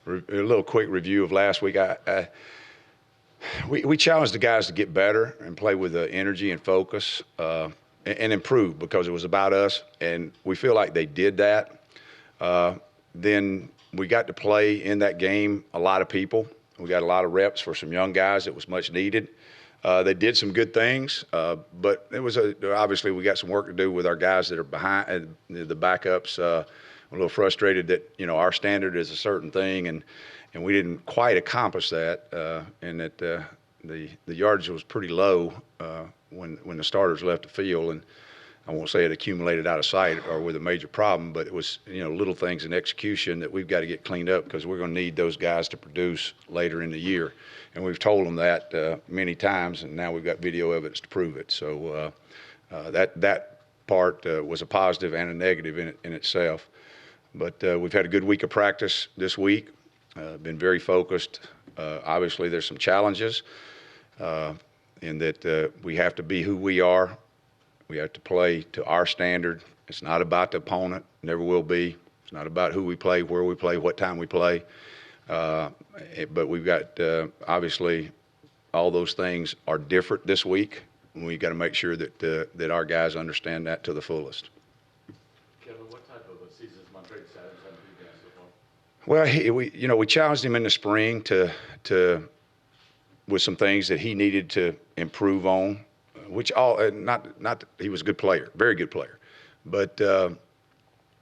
a little quick review of last week. We challenged the guys to get better and play with energy and focus and improve because it was about us, and we feel like they did that. Then we got to play in that game a lot of people. We got a lot of reps for some young guys. It was much needed. They did some good things, but it was obviously we got some work to do with our guys that are behind the backups. A little frustrated that our standard is a certain thing, and we didn't quite accomplish that, and that the yardage was pretty low when the starters left the field, and I won't say it accumulated out of sight or with a major problem, but it was little things in execution that we've got to get cleaned up because we're going to need those guys to produce later in the year, and we've told them that many times, and now we've got video evidence to prove it. So that part was a positive and a negative in itself. But we've had a good week of practice this week. Been very focused. Obviously, there's some challenges in that we have to be who we are. We have to play to our standard. It's not about the opponent. Never will be. It's not about who we play, where we play, what time we play. But we've got obviously all those things are different this week. And we've got to make sure that our guys understand that to the fullest. Kevin, what type of a season is Montrez Adams having for you guys so far? Well, we challenged him in the spring to with some things that he needed to improve on, which not he was a good player, very good player, but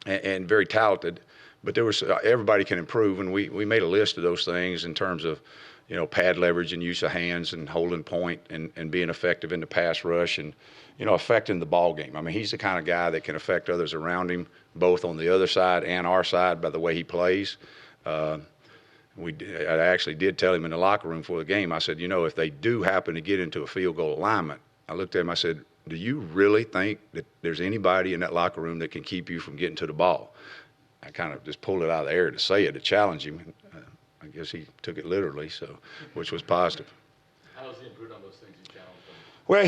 and very talented. But there was everybody can improve, and we made a list of those things in terms of pad leverage and use of hands and holding point and being effective in the pass rush and affecting the ball game. I mean, he's the kind of guy that can affect others around him, both on the other side and our side by the way he plays. I actually did tell him in the locker room before the game, I said, if they do happen to get into a field goal alignment, I looked at him, I said, do you really think that there's anybody in that locker room that can keep you from getting to the ball? I kind of just pulled it out of the air to say it, to challenge him. I guess he took it literally, which was positive. How has he improved on those things you challenged him? Well,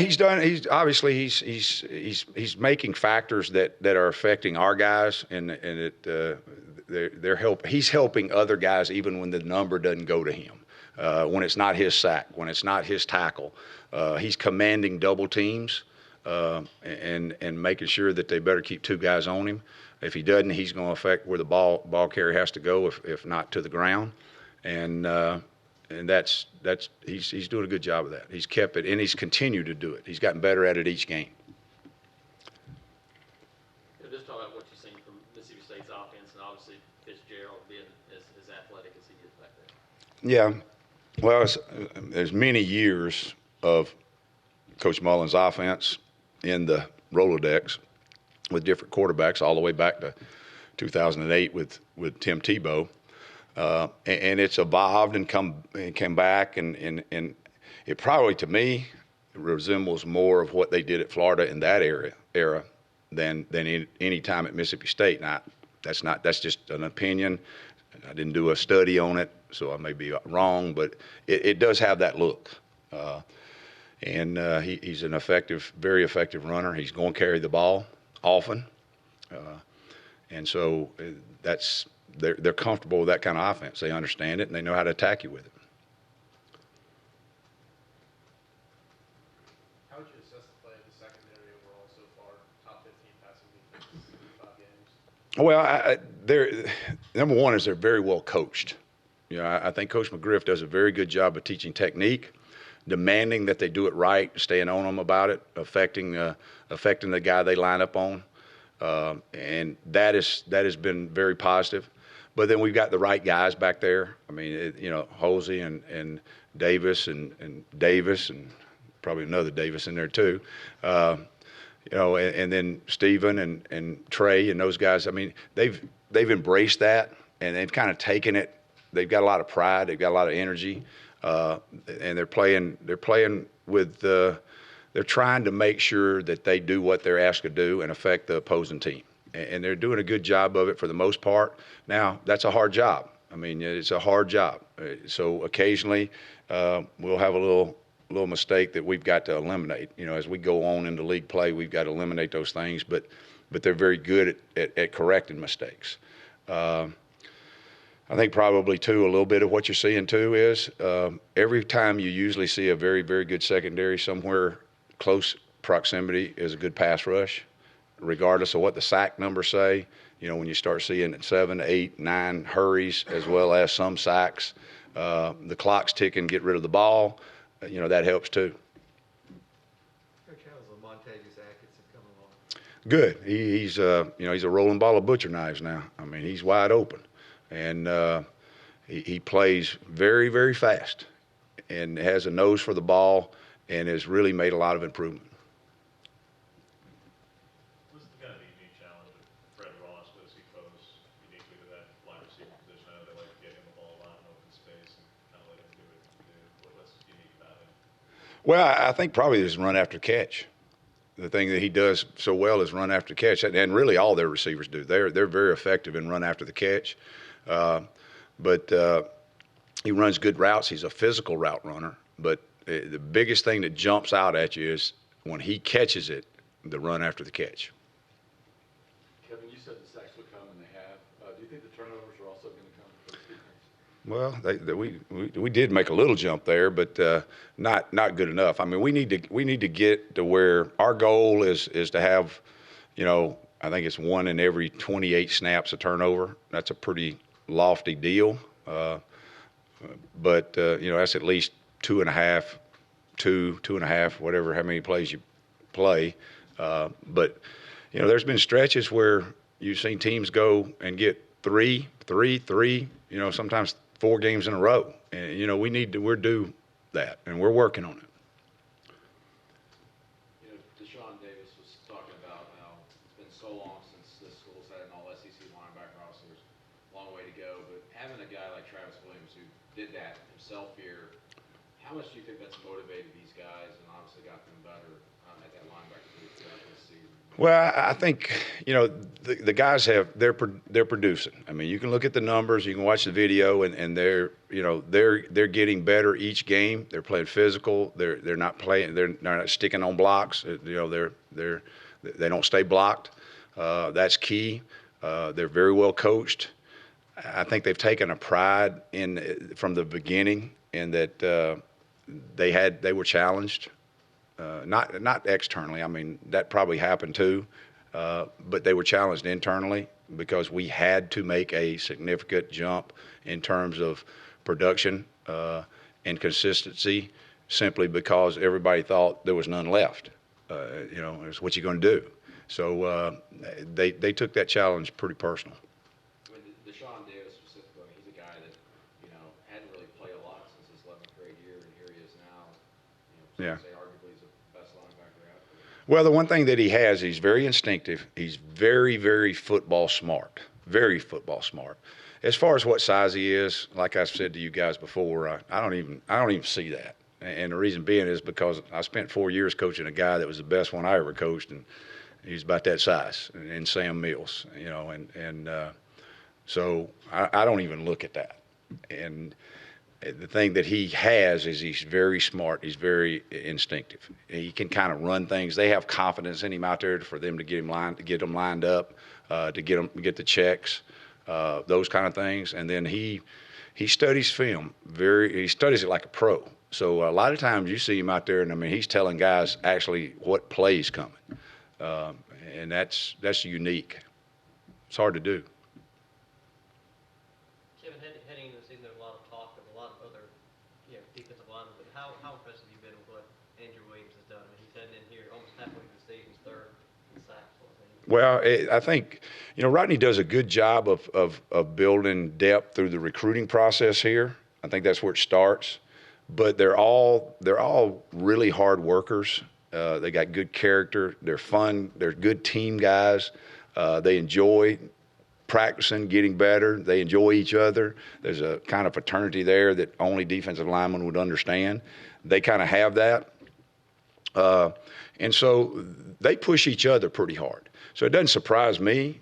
he's making factors that are affecting our guys, and he's helping other guys even when the number doesn't go to him. When it's not his sack, when it's not his tackle, he's commanding double teams and making sure that they better keep two guys on him. If he doesn't, he's going to affect where the ball carrier has to go, if not to the ground, and that's he's doing a good job of that. He's kept it, and he's continued to do it. He's gotten better at it each game. Just talk about what you've seen from Mississippi State's offense, and obviously Fitzgerald being as athletic as he is back there. Yeah, well, there's many years of Coach Mullen's offense in the Rolodex with different quarterbacks all the way back to 2008 with Tim Tebow. And it's evolved and came back, and it probably, to me, resembles more of what they did at Florida in that era than any time at Mississippi State. Now, that's just an opinion. I didn't do a study on it, so I may be wrong, but it does have that look. And he's an very effective runner. He's going to carry the ball often, and so they're comfortable with that kind of offense. They understand it, and they know how to attack you with it. How would you assess the play of the secondary overall so far? Top 15 passing defense, 5 games. Well, number one is they're very well coached. I think Coach McGriff does a very good job of teaching technique, demanding that they do it right, staying on them about it, affecting the guy they line up on, and that has been very positive. But then we've got the right guys back there. I mean, Hosey and Davis and Davis and probably another Davis in there too. And then Stephen and Trey and those guys. I mean, they've embraced that, and they've kind of taken it. They've got a lot of pride. They've got a lot of energy, and they're playing with. They're trying to make sure that they do what they're asked to do and affect the opposing team, and they're doing a good job of it for the most part. Now, that's a hard job. I mean, it's a hard job. So occasionally we'll have a little mistake that we've got to eliminate. As we go on into league play, we've got to eliminate those things. But they're very good at correcting mistakes. I think probably too, a little bit of what you're seeing too is every time you usually see a very, very good secondary, somewhere close proximity is a good pass rush, regardless of what the sack numbers say. When you start seeing 7, 8, 9 hurries as well as some sacks, the clock's ticking, get rid of the ball, that helps too. Coach, how's Montavious Atkinson coming along? Good. He's he's a rolling ball of butcher knives now. I mean, he's wide open, and he plays very, very fast, and has a nose for the ball, and has really made a lot of improvement. What's kind of the unique challenge of Fred Ross? What does he pose uniquely to that wide receiver position? I know they like to get him the ball a lot in open space and kind of let him do what he can do. What's unique about him? Well, I think probably this run after catch. The thing that he does so well is run after catch, and really all their receivers do. They're very effective in run after the catch, but he runs good routes. He's a physical route runner, but the biggest thing that jumps out at you is when he catches it, the run after the catch. Kevin, you said the sacks would come, and they have. Do you think the turnovers are also going to come for this defense? Well, we did make a little jump there, but not good enough. I mean, we need to get to where our goal is to have, I think it's 1 in every 28 snaps a turnover. That's a pretty lofty deal, but that's at least 2.5, 2.5, whatever, how many plays you play. But there's been stretches where you've seen teams go and get 3, sometimes 4 games in a row. And, we're due that, and we're working on it. Deshaun Davis was talking about how it's been so long since this school's had an all-SEC linebacker roster. There's a long way to go, but having a guy like Travis Williams who did that himself here, how much do you think that's motivated these guys and obviously got them better at that linebacker throughout this season? Well, I think the guys they're producing. I mean, you can look at the numbers, you can watch the video, and they're getting better each game. They're playing physical. They're not playing. They're not sticking on blocks. They don't stay blocked. That's key. They're very well coached. I think they've taken a pride from the beginning in that they were challenged. Not externally. I mean, that probably happened too, but they were challenged internally because we had to make a significant jump in terms of production and consistency, simply because everybody thought there was none left. It's what you going to do. So they took that challenge pretty personal. I mean, Deshaun Davis specifically, he's a guy that hadn't really played a lot since his 11th grade year, and here he is now. Yeah. Arguably he's the best linebacker out there. Well, the one thing that he has, he's very instinctive. He's very, very football smart. Very football smart. As far as what size he is, like I've said to you guys before, I don't even see that. And the reason being is because I spent 4 years coaching a guy that was the best one I ever coached, and he's about that size, and Sam Mills, so I don't even look at that. And the thing that he has is he's very smart. He's very instinctive. He can kind of run things. They have confidence in him out there for them to get them lined up, to get the checks, those kind of things. And then he studies film. He studies it like a pro. So a lot of times you see him out there, and I mean, he's telling guys actually what play's coming, and that's unique. It's hard to do. Kevin, heading into the season, there's a lot of talk of a lot of other, defensive linemen. But how impressed have you been with what Andrew Williams has done? I mean, he's heading in here almost halfway through the season, he's 3rd in sacks. Well, I think Rodney does a good job of building depth through the recruiting process here. I think that's where it starts. But they're all really hard workers. They got good character. They're fun. They're good team guys. They enjoy practicing, getting better. They enjoy each other. There's a kind of fraternity there that only defensive linemen would understand. They kind of have that. And so they push each other pretty hard. So it doesn't surprise me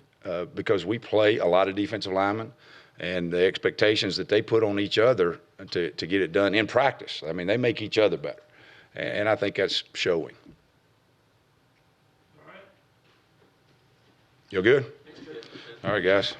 because we play a lot of defensive linemen, and the expectations that they put on each other to get it done in practice. I mean, they make each other better. And I think that's showing. All right. You good? All right, guys.